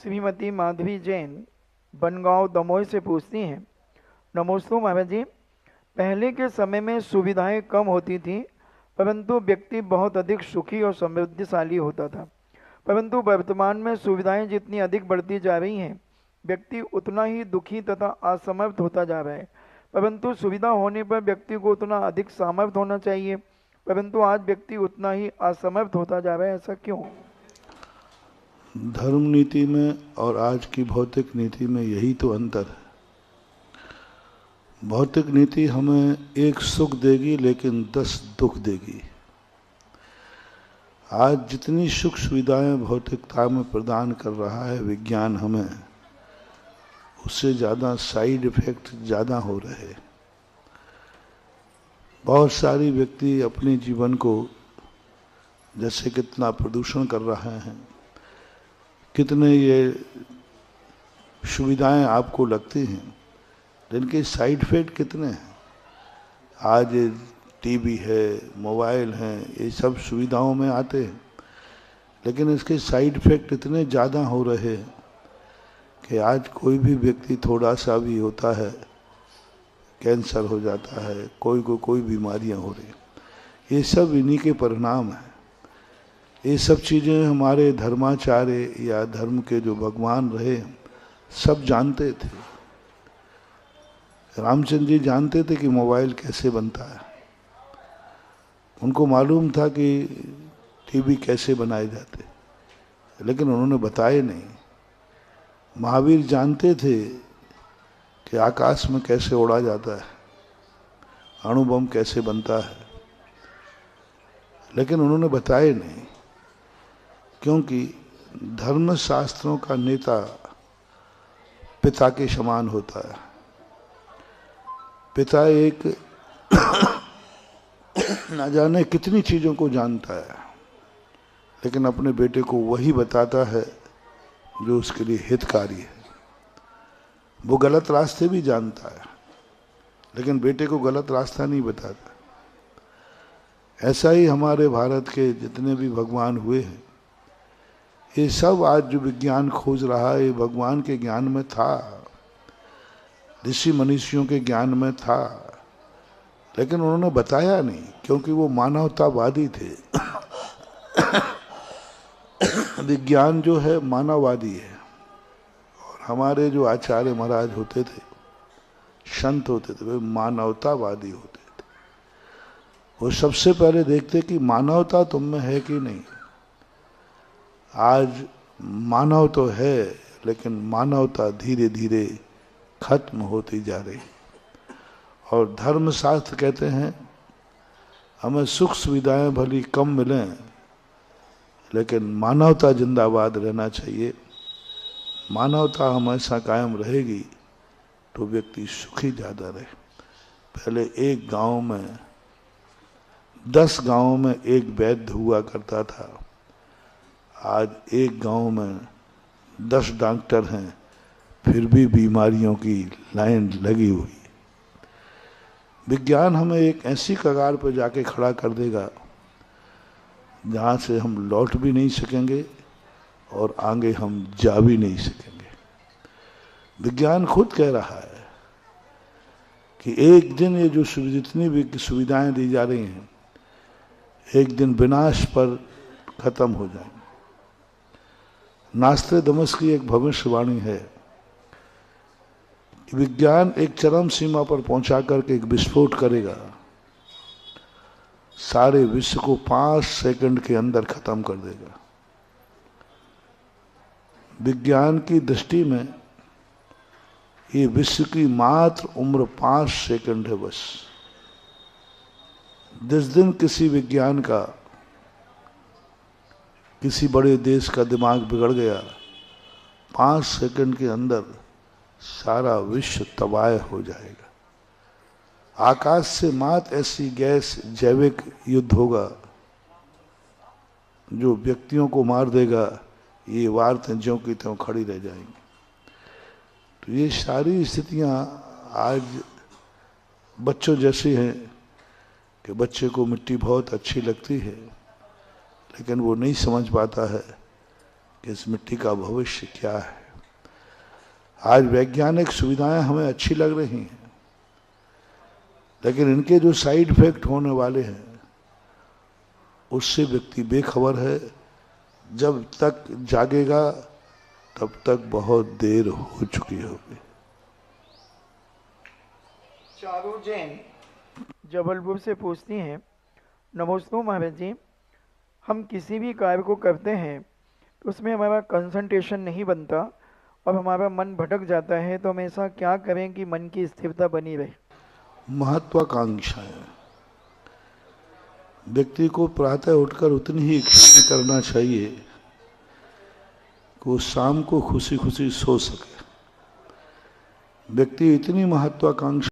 श्रीमती माधवी जैन बनगांव दमोह से पूछती हैं। नमोस्तु महाराज जी। पहले के समय में सुविधाएं कम होती थी, परंतु व्यक्ति बहुत अधिक सुखी और समृद्धिशाली होता था। परंतु वर्तमान में सुविधाएं जितनी अधिक बढ़ती जा रही हैं, व्यक्ति उतना ही दुखी तथा असमर्थ होता जा रहा है। परंतु सुविधा होने पर व्यक्ति को उतना अधिक सामर्थ्य होना चाहिए, परंतु आज व्यक्ति उतना ही असमर्थ होता जा रहा है। ऐसा क्यों? धर्म नीति में और आज की भौतिक नीति में यही तो अंतर है। भौतिक नीति हमें एक सुख देगी लेकिन 10 दुख देगी। आज जितनी सुख सुविधाएं भौतिकता में प्रदान कर रहा है विज्ञान हमें, उससे ज़्यादा साइड इफेक्ट ज़्यादा हो रहे हैं। बहुत सारी व्यक्ति अपने जीवन को जैसे कितना प्रदूषण कर रहे हैं, कितने ये सुविधाएं आपको लगती हैं, जिनके साइड इफेक्ट कितने हैं। आज टीवी है, मोबाइल हैं, ये सब सुविधाओं में आते हैं, लेकिन इसके साइड इफेक्ट इतने ज़्यादा हो रहे हैं कि आज कोई भी व्यक्ति थोड़ा सा भी होता है कैंसर हो जाता है, कोई को कोई बीमारियां हो रही। ये सब इन्हीं के परिणाम हैं। ये सब चीज़ें हमारे धर्माचार्य या धर्म के जो भगवान रहे सब जानते थे। रामचंद्र जी जानते थे कि मोबाइल कैसे बनता है, उनको मालूम था कि टीवी कैसे बनाए जाते, लेकिन उन्होंने बताए नहीं। महावीर जानते थे कि आकाश में कैसे उड़ा जाता है, अणु बम कैसे बनता है, लेकिन उन्होंने बताए नहीं, क्योंकि धर्म शास्त्रों का नेता पिता के समान होता है। पिता एक न जाने कितनी चीज़ों को जानता है, लेकिन अपने बेटे को वही बताता है जो उसके लिए हितकारी है। वो गलत रास्ते भी जानता है, लेकिन बेटे को गलत रास्ता नहीं बताता। ऐसा ही हमारे भारत के जितने भी भगवान हुए हैं, ये सब आज जो विज्ञान खोज रहा है, ये भगवान के ज्ञान में था, ऋषि मनीषियों के ज्ञान में था, लेकिन उन्होंने बताया नहीं, क्योंकि वो मानवतावादी थे। विज्ञान जो है मानववादी है, और हमारे जो आचार्य महाराज होते थे, संत होते थे, वे मानवतावादी होते थे। वो सबसे पहले देखते कि मानवता तुम में है कि नहीं। आज मानव तो है, लेकिन मानवता धीरे धीरे खत्म होती जा रही। और धर्मशास्त्र कहते हैं हमें सुख सुविधाएं भली कम मिलें, लेकिन मानवता जिंदाबाद रहना चाहिए। मानवता हमेशा कायम रहेगी तो व्यक्ति सुखी ज़्यादा रहे। पहले एक गांव में 10 गांवों में एक वैद्य हुआ करता था, आज एक गांव में 10 डॉक्टर हैं, फिर भी बीमारियों की लाइन लगी हुई। विज्ञान हमें एक ऐसी कगार पर जाके खड़ा कर देगा जहाँ से हम लौट भी नहीं सकेंगे और आगे हम जा भी नहीं सकेंगे। विज्ञान खुद कह रहा है कि एक दिन ये जो जितनी भी सुविधाएं दी जा रही हैं, एक दिन विनाश पर खत्म हो जाएंगे। नास्ट्रेडमस की एक भविष्यवाणी है कि विज्ञान एक चरम सीमा पर पहुंचा करके एक विस्फोट करेगा, सारे विश्व को 5 सेकंड के अंदर खत्म कर देगा। विज्ञान की दृष्टि में ये विश्व की मात्र उम्र 5 सेकंड है बस। जिस दिन किसी विज्ञान का, किसी बड़े देश का दिमाग बिगड़ गया, 5 सेकंड के अंदर सारा विश्व तबाह हो जाएगा। आकाश से मात्र ऐसी गैस, जैविक युद्ध होगा जो व्यक्तियों को मार देगा। ये वार्तें ज्यों की त्यों खड़ी रह जाएंगी। तो ये सारी स्थितियां आज बच्चों जैसी हैं कि बच्चे को मिट्टी बहुत अच्छी लगती है, लेकिन वो नहीं समझ पाता है कि इस मिट्टी का भविष्य क्या है। आज वैज्ञानिक सुविधाएं हमें अच्छी लग रही हैं, लेकिन इनके जो साइड इफेक्ट होने वाले हैं उससे व्यक्ति बेखबर है। जब तक जागेगा तब तक बहुत देर हो चुकी होगी। चारू जैन जबलपुर से पूछती हैं, नमोस्तु महाराज जी, हम किसी भी कार्य को करते हैं तो उसमें हमारा कंसंट्रेशन नहीं बनता और हमारा मन भटक जाता है, तो हम ऐसा क्या करें कि मन की स्थिरता बनी रहे? महत्वाकांक्षाएं। व्यक्ति को प्रातः उठकर उतनी ही इच्छा करना चाहिए कि वो शाम को खुशी खुशी सो सके। व्यक्ति इतनी महत्वाकांक्षा